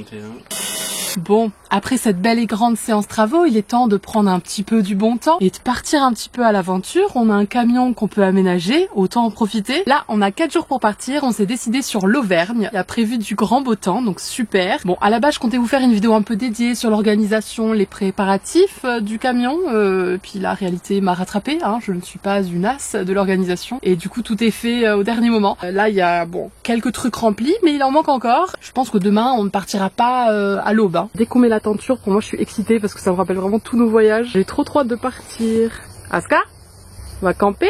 31. Bon, après cette belle et grande séance travaux, il est temps de prendre un petit peu du bon temps et de partir un petit peu à l'aventure. On a un camion qu'on peut aménager, autant en profiter. Là, on a 4 jours pour partir, on s'est décidé sur l'Auvergne. Il y a prévu du grand beau temps, donc super. Bon, à la base, je comptais vous faire une vidéo un peu dédiée sur l'organisation, les préparatifs du camion. Puis la réalité m'a rattrapée, hein. Je ne suis pas une as de l'organisation. Et du coup, tout est fait au dernier moment. Là, il y a, bon, quelques trucs remplis, mais il en manque encore. Je pense que demain, on ne partira pas à l'aube. Dès qu'on met la tenture, pour moi je suis excitée parce que ça me rappelle vraiment tous nos voyages. J'ai trop hâte de partir. Aska, on va camper?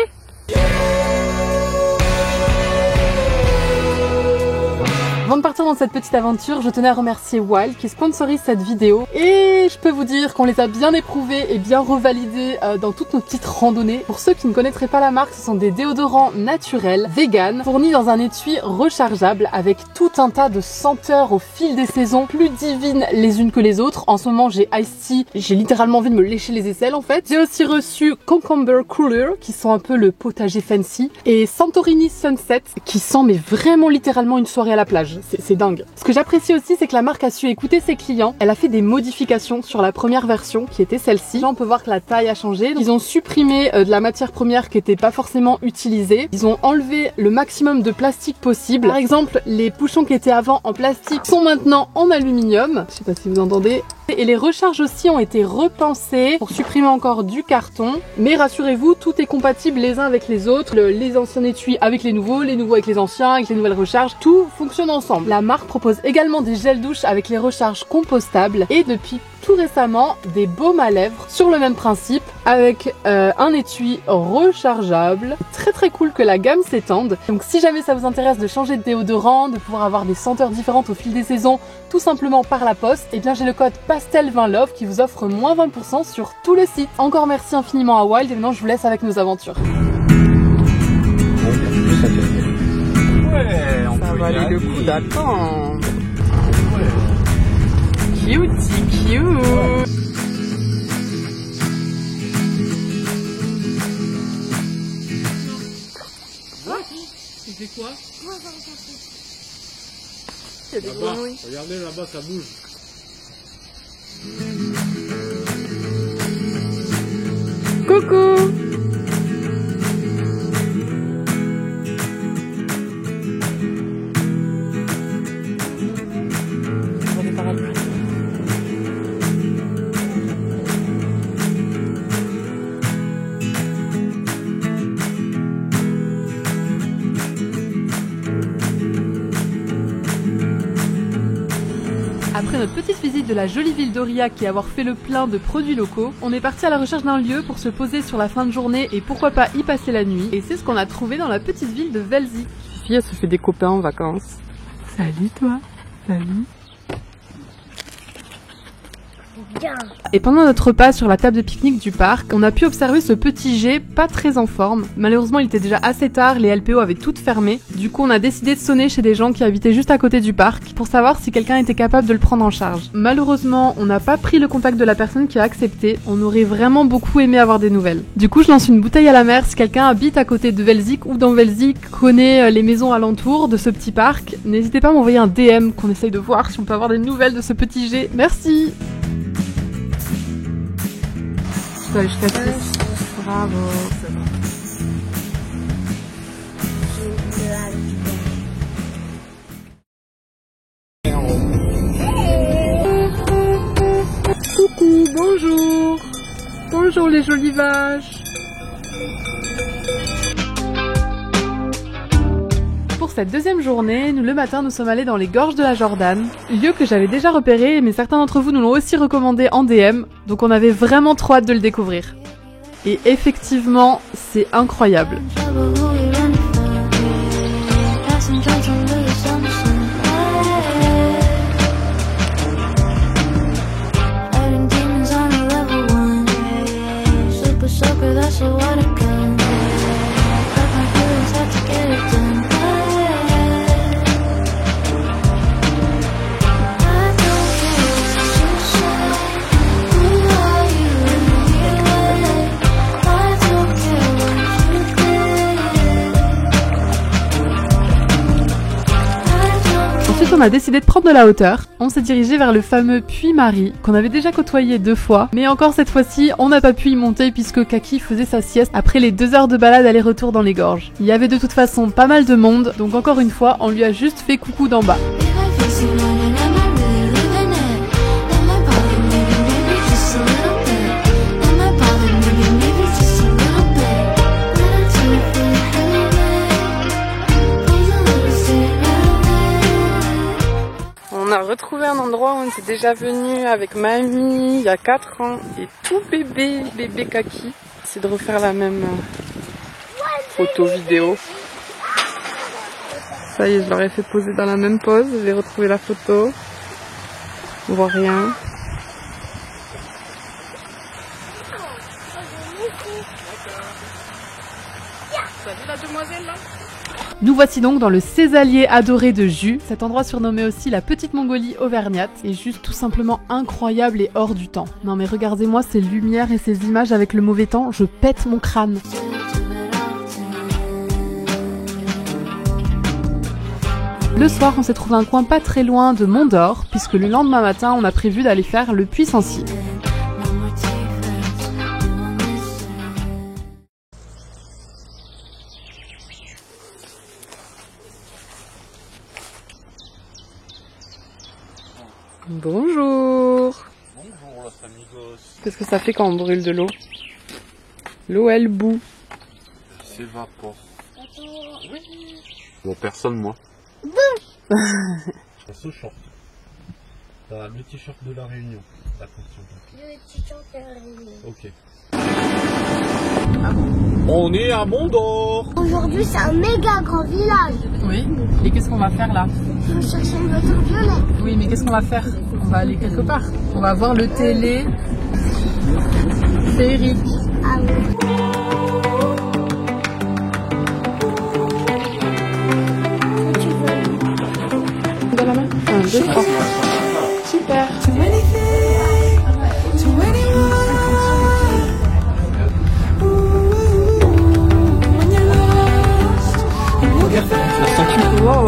Avant de partir dans cette petite aventure, je tenais à remercier Wild qui sponsorise cette vidéo. Et je peux vous dire qu'on les a bien éprouvés et bien revalidés dans toutes nos petites randonnées. Pour ceux qui ne connaîtraient pas la marque, ce sont des déodorants naturels, vegan, fournis dans un étui rechargeable avec tout un tas de senteurs au fil des saisons, plus divines les unes que les autres. En ce moment, j'ai Ice Tea, j'ai littéralement envie de me lécher les aisselles en fait. J'ai aussi reçu Cucumber Cooler qui sent un peu le potager fancy et Santorini Sunset qui sent mais vraiment littéralement une soirée à la plage. C'est dingue. Ce que j'apprécie aussi, c'est que la marque a su écouter ses clients. Elle a fait des modifications sur la première version, qui était celle-ci. Là, on peut voir que la taille a changé. Ils ont supprimé de la matière première qui n'était pas forcément utilisée. Ils ont enlevé le maximum de plastique possible. Par exemple, les bouchons qui étaient avant en plastique sont maintenant en aluminium. Je sais pas si vous entendez. Et les recharges aussi ont été repensées pour supprimer encore du carton. Mais rassurez-vous, tout est compatible les uns avec les autres. Les anciens étuis avec les nouveaux avec les anciens, avec les nouvelles recharges. Tout fonctionne ensemble. La marque propose également des gels douche avec les recharges compostables. Et depuis tout récemment, des baumes à lèvres sur le même principe avec un étui rechargeable. Très très cool que la gamme s'étende. Donc si jamais ça vous intéresse de changer de déodorant, de pouvoir avoir des senteurs différentes au fil des saisons, tout simplement par la poste, et bien j'ai le code PASTEL20LOVE qui vous offre moins 20% sur tout le site. Encore merci infiniment à Wild et maintenant je vous laisse avec nos aventures. Ouais, on Ça peut valait le coup d'attendre. Cutie cute. C'était quoi? Il y a des grenouilles. Regardez là-bas, ça bouge. Coucou. Après notre petite visite de la jolie ville d'Aurillac et avoir fait le plein de produits locaux, on est parti à la recherche d'un lieu pour se poser sur la fin de journée et pourquoi pas y passer la nuit. Et c'est ce qu'on a trouvé dans la petite ville de Velzy. Sophie, elle se fait des copains en vacances. Salut toi. Salut. Et pendant notre repas sur la table de pique-nique du parc, on a pu observer ce petit jet pas très en forme. Malheureusement, il était déjà assez tard, les LPO avaient toutes fermé. Du coup, on a décidé de sonner chez des gens qui habitaient juste à côté du parc pour savoir si quelqu'un était capable de le prendre en charge. Malheureusement, on n'a pas pris le contact de la personne qui a accepté. On aurait vraiment beaucoup aimé avoir des nouvelles. Du coup, je lance une bouteille à la mer si quelqu'un habite à côté de Velzy ou dans Velzy, connaît les maisons alentours de ce petit parc. N'hésitez pas à m'envoyer un DM qu'on essaye de voir si on peut avoir des nouvelles de ce petit jet. Merci. Ouais, je t'assiste. Bravo. Coucou, bonjour. Bonjour les jolies vaches. Pour cette deuxième journée, le matin, nous sommes allés dans les gorges de la Jordanne, lieu que j'avais déjà repéré, mais certains d'entre vous nous l'ont aussi recommandé en DM, donc on avait vraiment trop hâte de le découvrir. Et effectivement, c'est incroyable. on a décidé de prendre de la hauteur. On s'est dirigé vers le fameux puits Marie, qu'on avait déjà côtoyé 2 fois. Mais encore cette fois-ci, on n'a pas pu y monter puisque Kaki faisait sa sieste après les 2 heures de balade aller-retour dans les gorges. Il y avait de toute façon pas mal de monde, donc encore une fois, on lui a juste fait coucou d'en bas. On a retrouvé un endroit où on était déjà venu avec mamie il y a 4 ans et tout bébé Kaki. C'est de refaire la même photo vidéo. Ça y est, je leur ai fait poser dans la même pose. J'ai retrouvé la photo. On voit rien. T'as vu la demoiselle là ? Nous voici donc dans le Césalier adoré de Jus. Cet endroit surnommé aussi la Petite Mongolie auvergnate est juste tout simplement incroyable et hors du temps. Non mais regardez-moi ces lumières et ces images avec le mauvais temps, je pète mon crâne. Le soir, on s'est trouvé un coin pas très loin de Mont d'Or, puisque le lendemain matin, on a prévu d'aller faire le Puy Sancy. Bonjour. Bonjour los amigos. Qu'est-ce que ça fait quand on brûle de l'eau? L'eau elle bout. Elle s'évapore. Oui. Bon, personne moi. Ce short. T'as le t-shirt de la Réunion. Attention. Le t-shirt de la Réunion. Ok. On est à Mont d'Or. Aujourd'hui c'est un méga grand village. Oui. Et qu'est-ce qu'on va faire là? Je vais chercher une voiture violette. Oui, mais qu'est-ce qu'on va faire? On va aller quelque part. On va voir le télé féerique. Ah oui. Tu veux? Dans la main. 1, 2, 3. Super. Wow.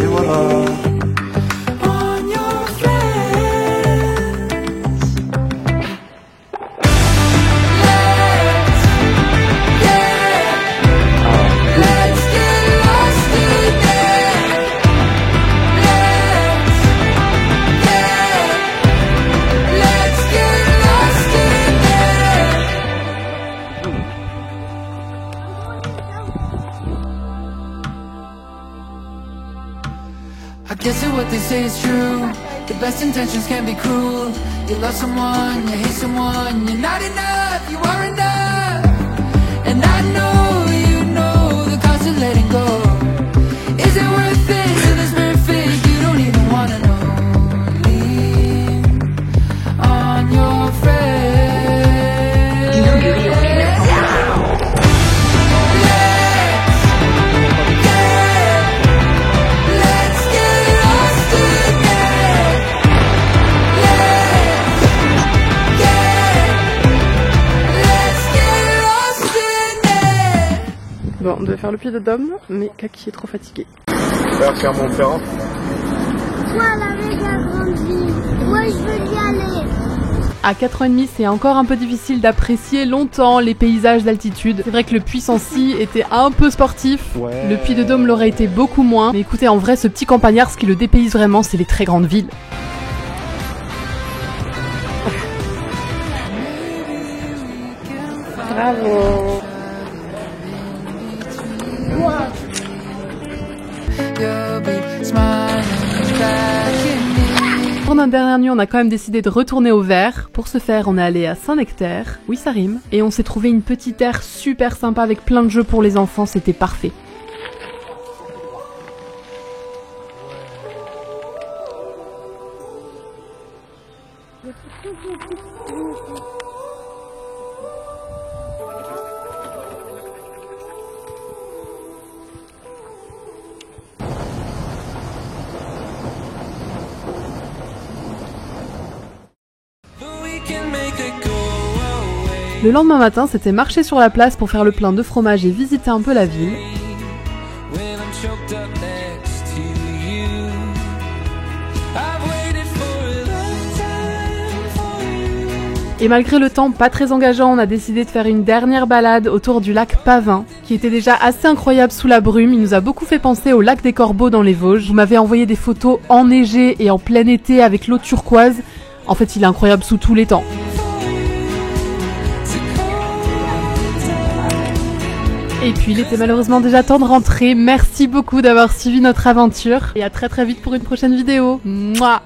Et voilà. I guess that what they say is true. The best intentions can be cruel. You love someone, you hate someone. You're not enough, you are enough. And I know you know the cost of letting go. Is it worth it? If it's perfect, you don't even wanna know. Lean on your friend. Bon, on devait faire le puits de Dôme, mais Kaki est trop fatigué. Vers Clermont-Ferrand. Toi la méga grande ville. Ouais, je veux y aller. À 4 ans et demi, c'est encore un peu difficile d'apprécier longtemps les paysages d'altitude. C'est vrai que le Puy Sancy était un peu sportif. Ouais. Le Puy de Dôme l'aurait été beaucoup moins. Mais écoutez, en vrai, ce petit campagnard, ce qui le dépayse vraiment, c'est les très grandes villes. Bravo. Pour notre dernière nuit, on a quand même décidé de retourner au Vert. Pour ce faire, on est allé à Saint-Nectaire, oui ça rime, et on s'est trouvé une petite aire super sympa avec plein de jeux pour les enfants, c'était parfait. Le lendemain matin, c'était marcher sur la place pour faire le plein de fromage et visiter un peu la ville. I'm choked up next to you. I've waited for a lifetime for you. Et malgré le temps pas très engageant, on a décidé de faire une dernière balade autour du lac Pavin, qui était déjà assez incroyable sous la brume. Il nous a beaucoup fait penser au lac des Corbeaux dans les Vosges. Vous m'avez envoyé des photos enneigées et en plein été avec l'eau turquoise. En fait, il est incroyable sous tous les temps. Et puis il était malheureusement déjà temps de rentrer. Merci beaucoup d'avoir suivi notre aventure et à très vite pour une prochaine vidéo. Mouah.